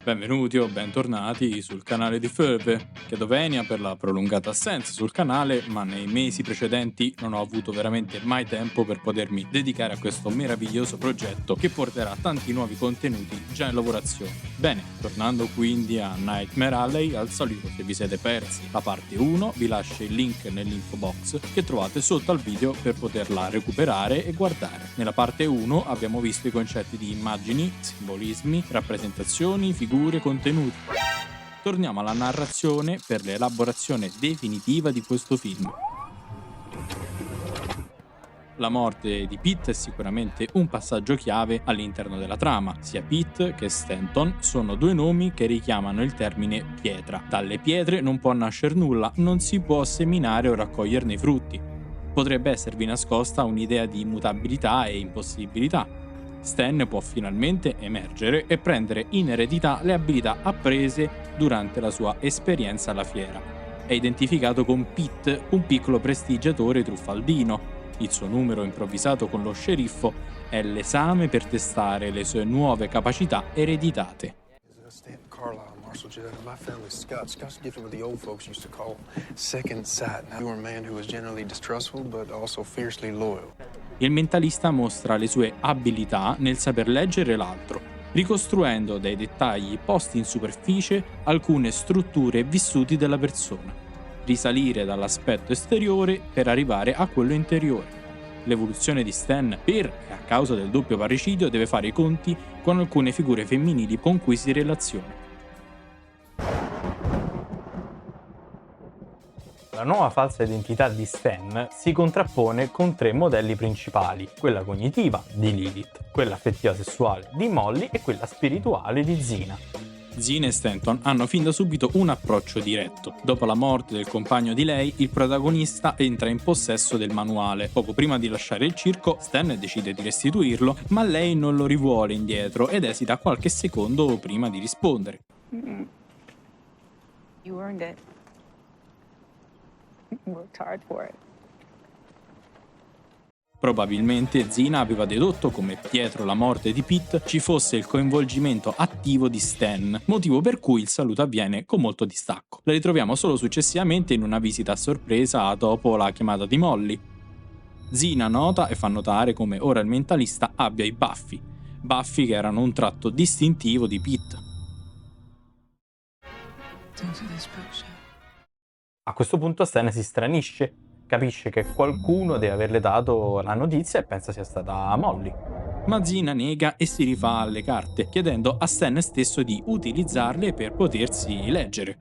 Benvenuti o bentornati sul canale di Phoebe. Chiedo venia per la prolungata assenza sul canale, ma nei mesi precedenti non ho avuto veramente mai tempo per potermi dedicare a questo meraviglioso progetto che porterà tanti nuovi contenuti già in lavorazione. Bene, tornando quindi a Nightmare Alley, al solito se vi siete persi la parte 1 vi lascio il link nell'info box che trovate sotto al video per poterla recuperare e guardare. Nella parte 1 abbiamo visto i concetti di immagini, simbolismi, rappresentazioni, figure, contenuti. Torniamo alla narrazione per l'elaborazione definitiva di questo film. La morte di Pete è sicuramente un passaggio chiave all'interno della trama. Sia Pete che Stanton sono due nomi che richiamano il termine pietra. Dalle pietre non può nascere nulla, non si può seminare o raccoglierne i frutti. Potrebbe esservi nascosta un'idea di immutabilità e impossibilità. Stan può finalmente emergere e prendere in eredità le abilità apprese durante la sua esperienza alla fiera. È identificato con Pete, un piccolo prestigiatore truffaldino. Il suo numero improvvisato con lo sceriffo è l'esame per testare le sue nuove capacità ereditate. Stanton Carlisle, Marshall Judd. My family's Scotch. Scott's gifted what the old folks used to call second sight. Now, you were a man who was generally distrustful, but also fiercely loyal. Il mentalista mostra le sue abilità nel saper leggere l'altro, ricostruendo dai dettagli posti in superficie alcune strutture e vissuti della persona, risalire dall'aspetto esteriore per arrivare a quello interiore. L'evoluzione di Stan, per e a causa del doppio parricidio, deve fare i conti con alcune figure femminili con cui si relaziona. La nuova falsa identità di Stan si contrappone con tre modelli principali: quella cognitiva di Lilith, quella affettiva sessuale di Molly e quella spirituale di Zina. Zina e Stanton hanno fin da subito un approccio diretto. Dopo la morte del compagno di lei, il protagonista entra in possesso del manuale. Poco prima di lasciare il circo, Stan decide di restituirlo, ma lei non lo rivuole indietro ed esita qualche secondo prima di rispondere. You earned it. You worked hard for it. Probabilmente Zina aveva dedotto come dietro la morte di Pete ci fosse il coinvolgimento attivo di Stan, motivo per cui il saluto avviene con molto distacco. La ritroviamo solo successivamente in una visita a sorpresa dopo la chiamata di Molly. Zina nota e fa notare come ora il mentalista abbia i baffi che erano un tratto distintivo di Pete. A questo punto Stan si stranisce, capisce che qualcuno deve averle dato la notizia e pensa sia stata Molly. Ma Zina nega e si rifà alle carte, chiedendo a Stan stesso di utilizzarle per potersi leggere.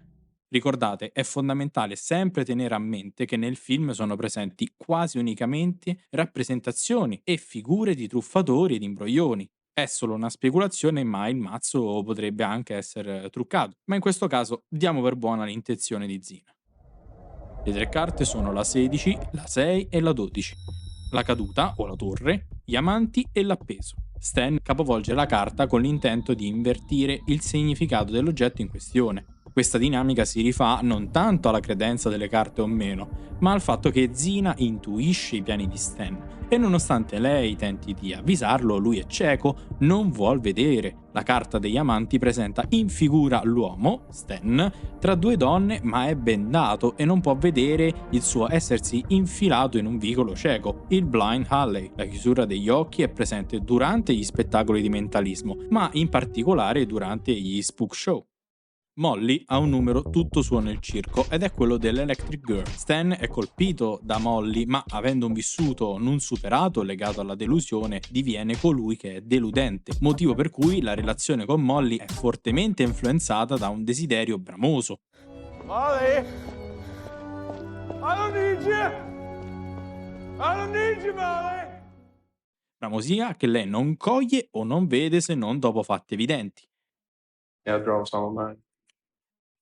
Ricordate, è fondamentale sempre tenere a mente che nel film sono presenti quasi unicamente rappresentazioni e figure di truffatori ed imbroglioni. È solo una speculazione, ma il mazzo potrebbe anche essere truccato. Ma in questo caso diamo per buona l'intenzione di Zina. Le tre carte sono la 16, la 6 e la 12. La caduta, o la torre, gli amanti e l'appeso. Stan capovolge la carta con l'intento di invertire il significato dell'oggetto in questione. Questa dinamica si rifà non tanto alla credenza delle carte o meno, ma al fatto che Zina intuisce i piani di Stan e nonostante lei tenti di avvisarlo, lui è cieco, non vuol vedere. La carta degli amanti presenta in figura l'uomo, Stan, tra due donne, ma è bendato e non può vedere il suo essersi infilato in un vicolo cieco, il Blind Alley. La chiusura degli occhi è presente durante gli spettacoli di mentalismo, ma in particolare durante gli spook show. Molly ha un numero tutto suo nel circo ed è quello dell'Electric Girl. Stan è colpito da Molly, ma avendo un vissuto non superato legato alla delusione, diviene colui che è deludente, motivo per cui la relazione con Molly è fortemente influenzata da un desiderio bramoso. Molly! I don't need you! I don't need you, Molly! Bramosia che lei non coglie o non vede se non dopo fatti evidenti. Yeah, draw us all mine.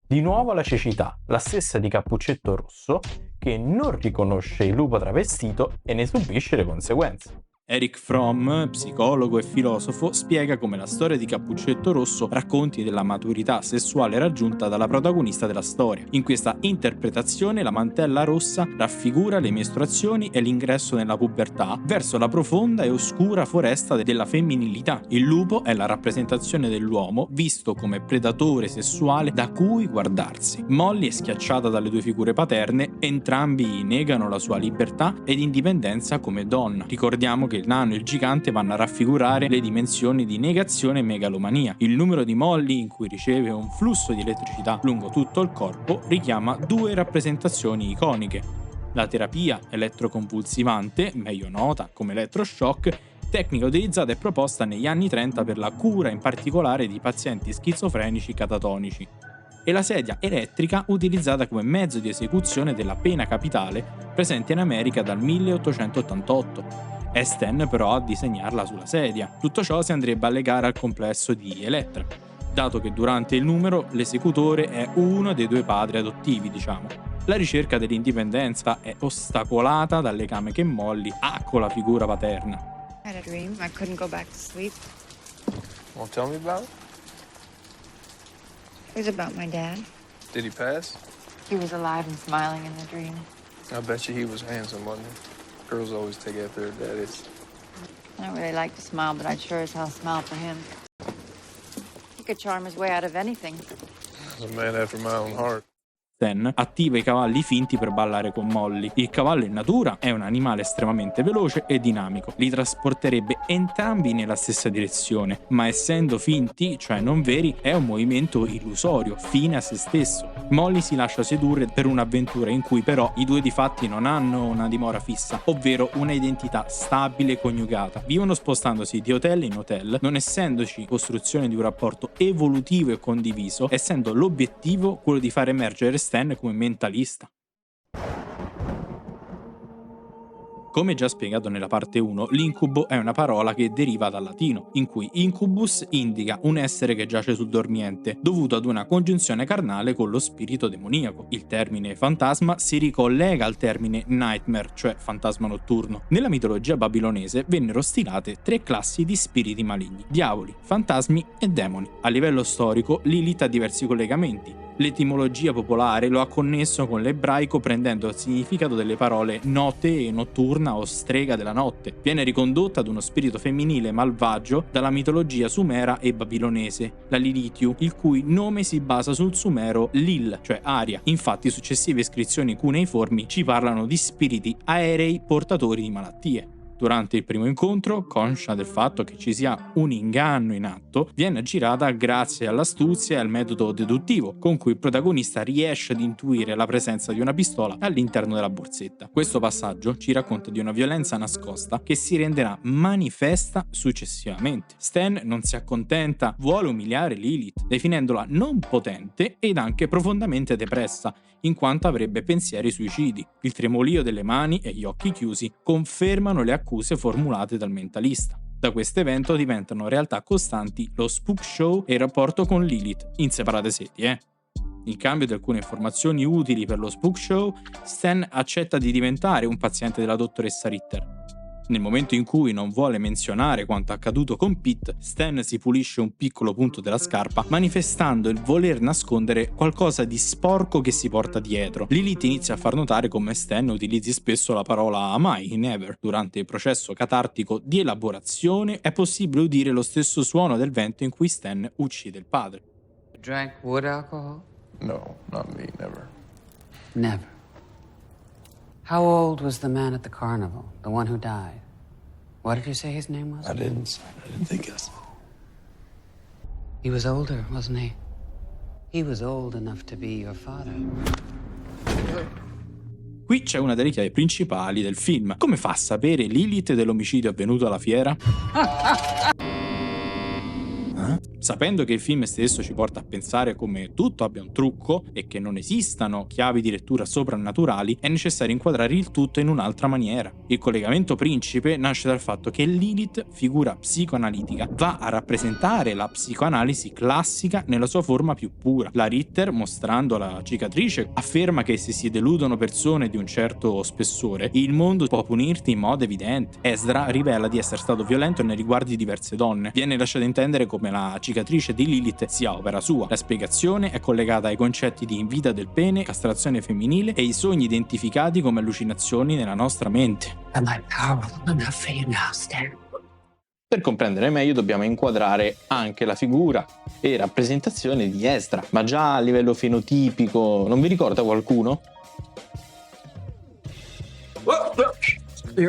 Di nuovo la cecità, la stessa di Cappuccetto Rosso, che non riconosce il lupo travestito e ne subisce le conseguenze. Eric Fromm, psicologo e filosofo, spiega come la storia di Cappuccetto Rosso racconti della maturità sessuale raggiunta dalla protagonista della storia. In questa interpretazione la mantella rossa raffigura le mestruazioni e l'ingresso nella pubertà verso la profonda e oscura foresta della femminilità. Il lupo è la rappresentazione dell'uomo visto come predatore sessuale da cui guardarsi. Molly è schiacciata dalle due figure paterne, entrambi negano la sua libertà ed indipendenza come donna. Ricordiamo che il nano e il gigante vanno a raffigurare le dimensioni di negazione e megalomania. Il numero di Molly, in cui riceve un flusso di elettricità lungo tutto il corpo, richiama due rappresentazioni iconiche: la terapia elettroconvulsivante, meglio nota come elettroshock, tecnica utilizzata e proposta negli anni 30 per la cura in particolare di pazienti schizofrenici catatonici, e la sedia elettrica utilizzata come mezzo di esecuzione della pena capitale presente in America dal 1888. È Stan però a disegnarla sulla sedia. Tutto ciò si andrebbe a legare al complesso di Elettra, dato che durante il numero l'esecutore è uno dei due padri adottivi, diciamo. La ricerca dell'indipendenza è ostacolata dal legame che Molly ha con la figura paterna. I had a dream. I couldn't go back to sleep. Want to tell me about it? It was about my dad. Did he pass? He was alive and smiling in the dream. I bet you he was handsome, wasn't he? Girls always take after their daddies. I don't really like to smile, but I'd sure as hell smile for him. He could charm his way out of anything. He's a man after my own heart. Stan attiva i cavalli finti per ballare con Molly. Il cavallo in natura è un animale estremamente veloce e dinamico. Li trasporterebbe entrambi nella stessa direzione, ma essendo finti, cioè non veri, è un movimento illusorio, fine a se stesso. Molly si lascia sedurre per un'avventura in cui però i due di fatti non hanno una dimora fissa, ovvero una identità stabile e coniugata. Vivono spostandosi di hotel in hotel, non essendoci costruzione di un rapporto evolutivo e condiviso, essendo l'obiettivo quello di far emergere Stan come mentalista. Come già spiegato nella parte 1, l'incubo è una parola che deriva dal latino, in cui incubus indica un essere che giace sul dormiente, dovuto ad una congiunzione carnale con lo spirito demoniaco. Il termine fantasma si ricollega al termine nightmare, cioè fantasma notturno. Nella mitologia babilonese vennero stilate tre classi di spiriti maligni: diavoli, fantasmi e demoni. A livello storico, Lilith ha diversi collegamenti. L'etimologia popolare lo ha connesso con l'ebraico prendendo il significato delle parole notte e notturna o strega della notte. Viene ricondotta ad uno spirito femminile malvagio dalla mitologia sumera e babilonese, la Lilithiu, il cui nome si basa sul sumero Lil, cioè aria. Infatti successive iscrizioni cuneiformi ci parlano di spiriti aerei portatori di malattie. Durante il primo incontro, conscia del fatto che ci sia un inganno in atto, viene aggirata grazie all'astuzia e al metodo deduttivo, con cui il protagonista riesce ad intuire la presenza di una pistola all'interno della borsetta. Questo passaggio ci racconta di una violenza nascosta che si renderà manifesta successivamente. Stan non si accontenta, vuole umiliare Lilith, definendola non potente ed anche profondamente depressa, in quanto avrebbe pensieri suicidi. Il tremolio delle mani e gli occhi chiusi confermano le accuse formulate dal mentalista. Da questo evento diventano realtà costanti lo spook show e il rapporto con Lilith, in separate sedi, In cambio di alcune informazioni utili per lo spook show, Stan accetta di diventare un paziente della dottoressa Ritter. Nel momento in cui non vuole menzionare quanto accaduto con Pete, Stan si pulisce un piccolo punto della scarpa, manifestando il voler nascondere qualcosa di sporco che si porta dietro. Lilith inizia a far notare come Stan utilizzi spesso la parola mai, never. Durante il processo catartico di elaborazione è possibile udire lo stesso suono del vento in cui Stan uccide il padre. Drank wood alcohol? No, not me, never. Never. How old was the man at the carnival, the one who died? What did you say his name was? I didn't think it. He was older, wasn't he? He was old enough to be your father. Qui c'è una delle chiavi principali del film. Come fa a sapere Lilith dell'omicidio avvenuto alla fiera? Sapendo che il film stesso ci porta a pensare come tutto abbia un trucco e che non esistano chiavi di lettura soprannaturali, è necessario inquadrare il tutto in un'altra maniera. Il collegamento principe nasce dal fatto che Lilith, figura psicoanalitica, va a rappresentare la psicoanalisi classica nella sua forma più pura. La Ritter, mostrando la cicatrice, afferma che se si deludono persone di un certo spessore, il mondo può punirti in modo evidente. Ezra rivela di essere stato violento nei riguardi di diverse donne. Viene lasciato intendere come la cicatrice di Lilith sia opera sua. La spiegazione è collegata ai concetti di invita del pene, castrazione femminile e i sogni identificati come allucinazioni nella nostra mente. Am I powerful enough for you now, Stan? Per comprendere meglio dobbiamo inquadrare anche la figura e rappresentazione di Ezra, ma già a livello fenotipico non vi ricorda qualcuno?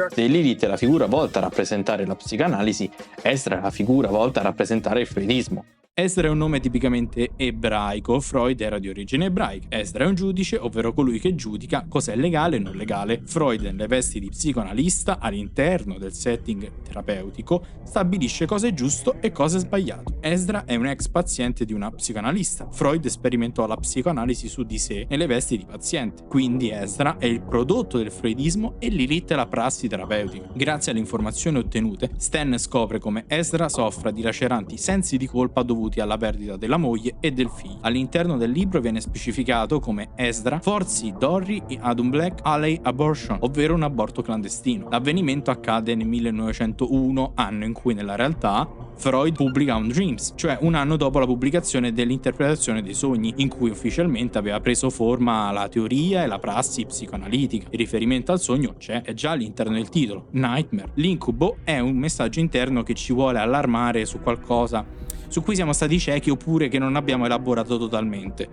Se Lilith è la figura volta a rappresentare la psicanalisi, Ezra è la figura volta a rappresentare il freudismo. Ezra è un nome tipicamente ebraico, Freud era di origine ebraica. Ezra è un giudice, ovvero colui che giudica cosa è legale e non legale. Freud, nelle vesti di psicoanalista, all'interno del setting terapeutico, stabilisce cosa è giusto e cosa è sbagliato. Ezra è un ex paziente di una psicoanalista. Freud sperimentò la psicoanalisi su di sé nelle vesti di paziente. Quindi Ezra è il prodotto del freudismo e Lilith è la prassi terapeutica. Grazie alle informazioni ottenute, Stan scopre come Ezra soffra di laceranti sensi di colpa dovuti alla perdita della moglie e del figlio. All'interno del libro viene specificato come Ezra forzi Dory ad un Black Alley Abortion, ovvero un aborto clandestino. L'avvenimento accade nel 1901, anno in cui nella realtà Freud pubblica On Dreams, cioè un anno dopo la pubblicazione dell'interpretazione dei sogni, in cui ufficialmente aveva preso forma la teoria e la prassi psicoanalitica. Il riferimento al sogno c'è, è già all'interno del titolo, Nightmare. L'incubo è un messaggio interno che ci vuole allarmare su qualcosa su cui siamo stati ciechi oppure che non abbiamo elaborato totalmente.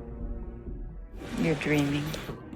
You're dreaming.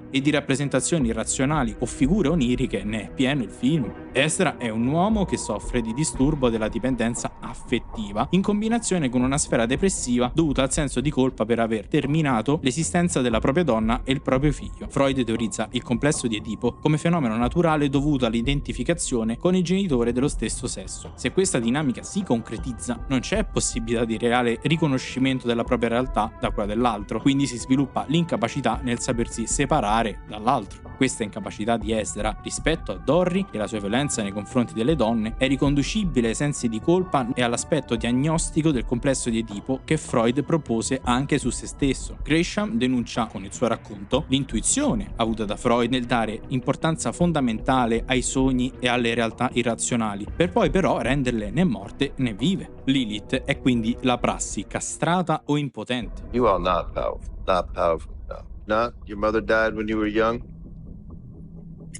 E di rappresentazioni irrazionali o figure oniriche ne è pieno il film. Ezra è un uomo che soffre di disturbo della dipendenza affettiva, in combinazione con una sfera depressiva dovuta al senso di colpa per aver terminato l'esistenza della propria donna e il proprio figlio. Freud teorizza il complesso di Edipo come fenomeno naturale dovuto all'identificazione con il genitore dello stesso sesso. Se questa dinamica si concretizza, non c'è possibilità di reale riconoscimento della propria realtà da quella dell'altro, quindi si sviluppa l'incapacità nel sapersi separare dall'altro. Questa incapacità di Ezra rispetto a Dory e la sua violenza nei confronti delle donne è riconducibile ai sensi di colpa e all'aspetto diagnostico del complesso di Edipo che Freud propose anche su se stesso. Gresham denuncia con il suo racconto l'intuizione avuta da Freud nel dare importanza fondamentale ai sogni e alle realtà irrazionali, per poi però renderle né morte né vive. Lilith è quindi la prassi castrata o impotente. You are not powerful. Not powerful enough. Not your mother died when you were young.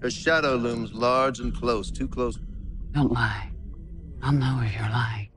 Her shadow looms large and close, too close. Don't lie. I'll know if you're lying.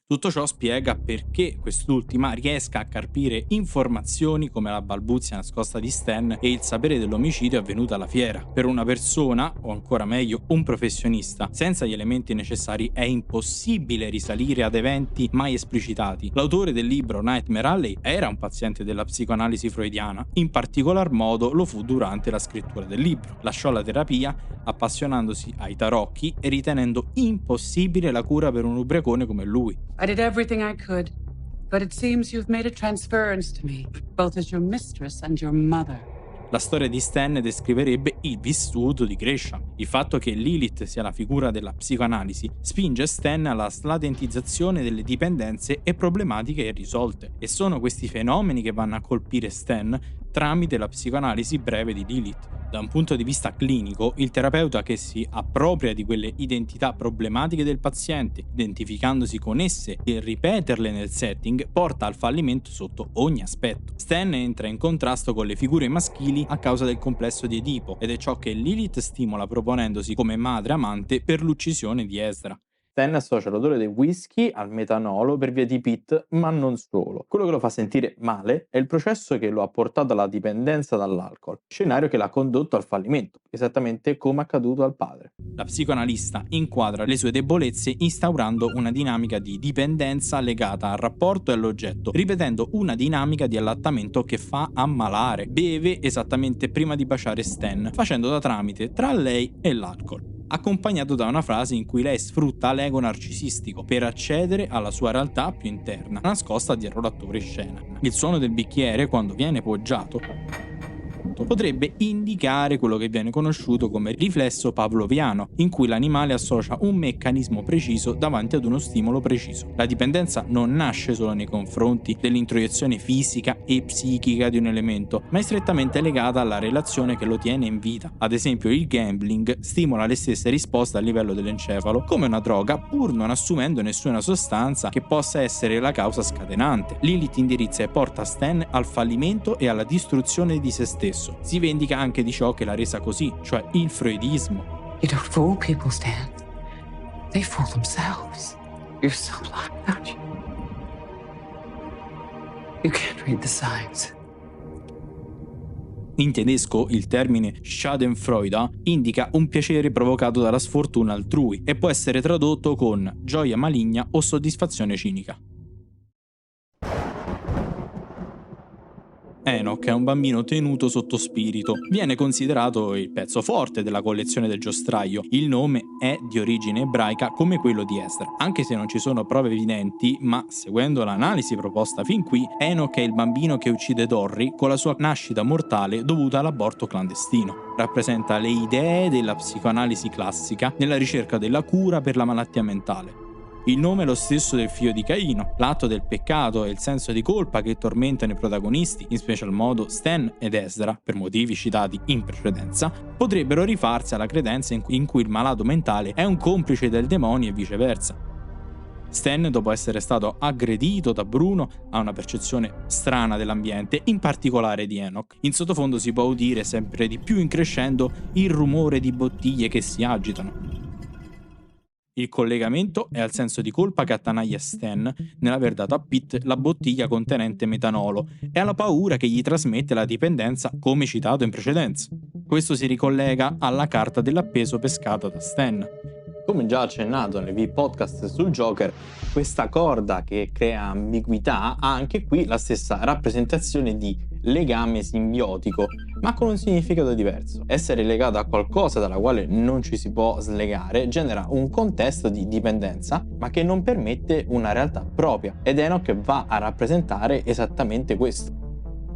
Tutto ciò spiega perché quest'ultima riesca a carpire informazioni come la balbuzia nascosta di Stan e il sapere dell'omicidio avvenuto alla fiera. Per una persona, o ancora meglio un professionista, senza gli elementi necessari è impossibile risalire ad eventi mai esplicitati. L'autore del libro Nightmare Alley era un paziente della psicoanalisi freudiana, in particolar modo lo fu durante la scrittura del libro. Lasciò la terapia appassionandosi ai tarocchi e ritenendo impossibile la cura per un ubriacone come lui. I did everything I could, but it seems you've made a transference to me, both as your mistress and your mother. La storia di Stan descriverebbe il vissuto di Gresham. Il fatto che Lilith sia la figura della psicoanalisi spinge Stan alla slatentizzazione delle dipendenze e problematiche irrisolte. E sono questi fenomeni che vanno a colpire Stan tramite la psicoanalisi breve di Lilith. Da un punto di vista clinico, il terapeuta che si appropria di quelle identità problematiche del paziente, identificandosi con esse e ripeterle nel setting, porta al fallimento sotto ogni aspetto. Stan entra in contrasto con le figure maschili a causa del complesso di Edipo, ed è ciò che Lilith stimola proponendosi come madre amante per l'uccisione di Ezra. Stan associa l'odore del whisky al metanolo per via di Pete, ma non solo. Quello che lo fa sentire male è il processo che lo ha portato alla dipendenza dall'alcol, scenario che l'ha condotto al fallimento, esattamente come accaduto al padre. La psicoanalista inquadra le sue debolezze instaurando una dinamica di dipendenza legata al rapporto e all'oggetto, ripetendo una dinamica di allattamento che fa ammalare. Beve esattamente prima di baciare Stan, facendo da tramite tra lei e l'alcol. accompagnato da una frase in cui lei sfrutta l'ego narcisistico per accedere alla sua realtà più interna, nascosta dietro l'attore in scena. Il suono del bicchiere, quando viene poggiato, potrebbe indicare quello che viene conosciuto come riflesso pavloviano, in cui l'animale associa un meccanismo preciso davanti ad uno stimolo preciso. La dipendenza non nasce solo nei confronti dell'introiezione fisica e psichica di un elemento, ma è strettamente legata alla relazione che lo tiene in vita. Ad esempio, il gambling stimola le stesse risposte a livello dell'encefalo come una droga, pur non assumendo nessuna sostanza che possa essere la causa scatenante. Lilith indirizza e porta Stan al fallimento e alla distruzione di se stesso. Si vendica anche di ciò che l'ha resa così, cioè il freudismo. You don't fool people, Stan. They fool themselves. You're so blind, aren't you? You can't read the signs. In tedesco il termine Schadenfreude indica un piacere provocato dalla sfortuna altrui e può essere tradotto con gioia maligna o soddisfazione cinica. Enoch è un bambino tenuto sotto spirito. Viene considerato il pezzo forte della collezione del giostraio. Il nome è di origine ebraica come quello di Esdra. Anche se non ci sono prove evidenti, ma seguendo l'analisi proposta fin qui, Enoch è il bambino che uccide Dorry con la sua nascita mortale dovuta all'aborto clandestino. Rappresenta le idee della psicoanalisi classica nella ricerca della cura per la malattia mentale. Il nome è lo stesso del figlio di Caino. L'atto del peccato e il senso di colpa che tormentano i protagonisti, in special modo Stan ed Ezra, per motivi citati in precedenza, potrebbero rifarsi alla credenza in cui il malato mentale è un complice del demonio e viceversa. Stan, dopo essere stato aggredito da Bruno, ha una percezione strana dell'ambiente, in particolare di Enoch. In sottofondo si può udire sempre di più in crescendo il rumore di bottiglie che si agitano. Il collegamento è al senso di colpa che attanaglia Stan nell'aver dato a Pete la bottiglia contenente metanolo e alla paura che gli trasmette la dipendenza come citato in precedenza. Questo si ricollega alla carta dell'appeso pescata da Stan. Come già accennato nei V-podcast sul Joker, questa corda che crea ambiguità ha anche qui la stessa rappresentazione di legame simbiotico, ma con un significato diverso. Essere legato a qualcosa dalla quale non ci si può slegare genera un contesto di dipendenza, ma che non permette una realtà propria, ed Enoch va a rappresentare esattamente questo.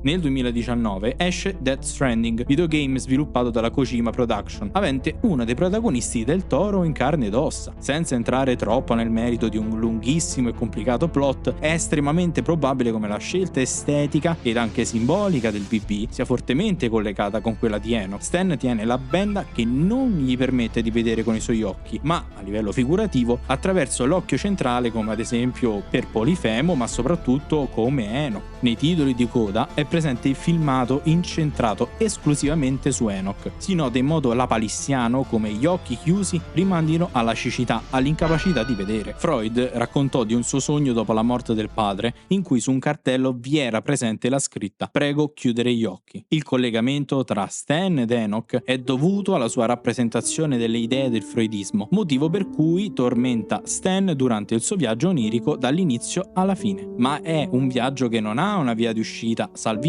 Nel 2019 esce Death Stranding, videogame sviluppato dalla Kojima Production, avente uno dei protagonisti del Toro in carne ed ossa. Senza entrare troppo nel merito di un lunghissimo e complicato plot, è estremamente probabile come la scelta estetica ed anche simbolica del BB sia fortemente collegata con quella di Enoch. Stan tiene la benda che non gli permette di vedere con i suoi occhi, ma a livello figurativo attraverso l'occhio centrale, come ad esempio per Polifemo, ma soprattutto come Enoch. Nei titoli di coda è presente il filmato incentrato esclusivamente su Enoch. Si nota in modo lapalissiano come gli occhi chiusi rimandino alla cecità, all'incapacità di vedere. Freud raccontò di un suo sogno dopo la morte del padre, in cui su un cartello vi era presente la scritta «Prego chiudere gli occhi». Il collegamento tra Stan ed Enoch è dovuto alla sua rappresentazione delle idee del freudismo, motivo per cui tormenta Stan durante il suo viaggio onirico dall'inizio alla fine. Ma è un viaggio che non ha una via di uscita salvifica.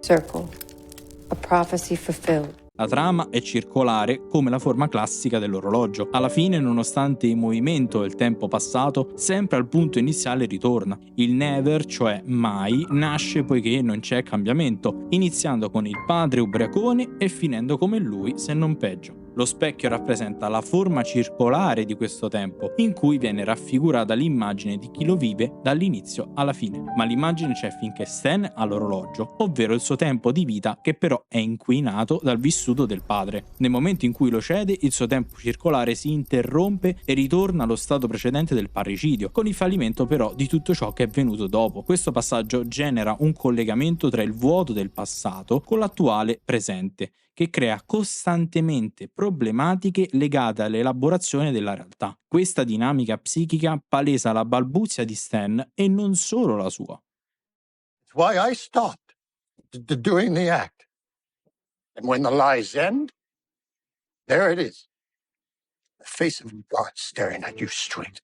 Circle. A prophecy fulfilled. La trama è circolare come la forma classica dell'orologio. Alla fine, nonostante il movimento e il tempo passato, sempre al punto iniziale ritorna. Il never, cioè mai, nasce poiché non c'è cambiamento, iniziando con il padre ubriacone e finendo come lui, se non peggio. Lo specchio rappresenta la forma circolare di questo tempo, in cui viene raffigurata l'immagine di chi lo vive dall'inizio alla fine. Ma l'immagine c'è finché Stan ha l'orologio, ovvero il suo tempo di vita che però è inquinato dal vissuto del padre. Nel momento in cui lo cede, il suo tempo circolare si interrompe e ritorna allo stato precedente del parricidio, con il fallimento però di tutto ciò che è venuto dopo. Questo passaggio genera un collegamento tra il vuoto del passato con l'attuale presente, che crea costantemente problematiche legate all'elaborazione della realtà. Questa dinamica psichica palesa la balbuzia di Stan e non solo la sua. It's why I stopped doing the act. And when the lies end, there it is. The face of God staring at you straight.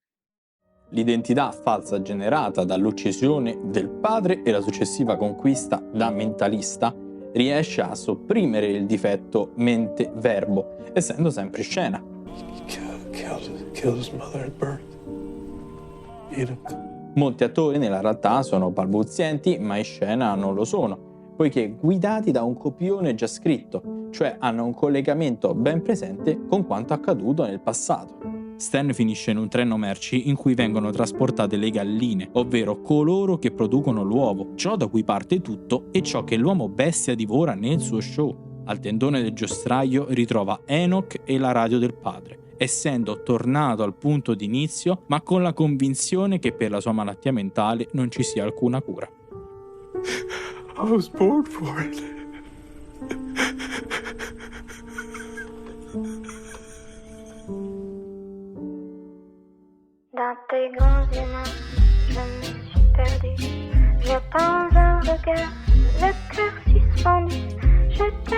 L'identità falsa generata dall'uccisione del padre e la successiva conquista da mentalista riesce a sopprimere il difetto mente-verbo, essendo sempre scena. killed his mother at birth. Edith. Molti attori nella realtà sono balbuzienti, ma in scena non lo sono, poiché guidati da un copione già scritto, cioè hanno un collegamento ben presente con quanto accaduto nel passato. Stan finisce in un treno merci in cui vengono trasportate le galline, ovvero coloro che producono l'uovo, ciò da cui parte tutto e ciò che l'uomo bestia divora nel suo show. Al tendone del giostraio ritrova Enoch e la radio del padre, essendo tornato al punto d'inizio, ma con la convinzione che per la sua malattia mentale non ci sia alcuna cura. I was born for it. Dans tes grands yeux noirs, je me suis perdue. J'attends un regard, le cœur suspendu. Je t'ai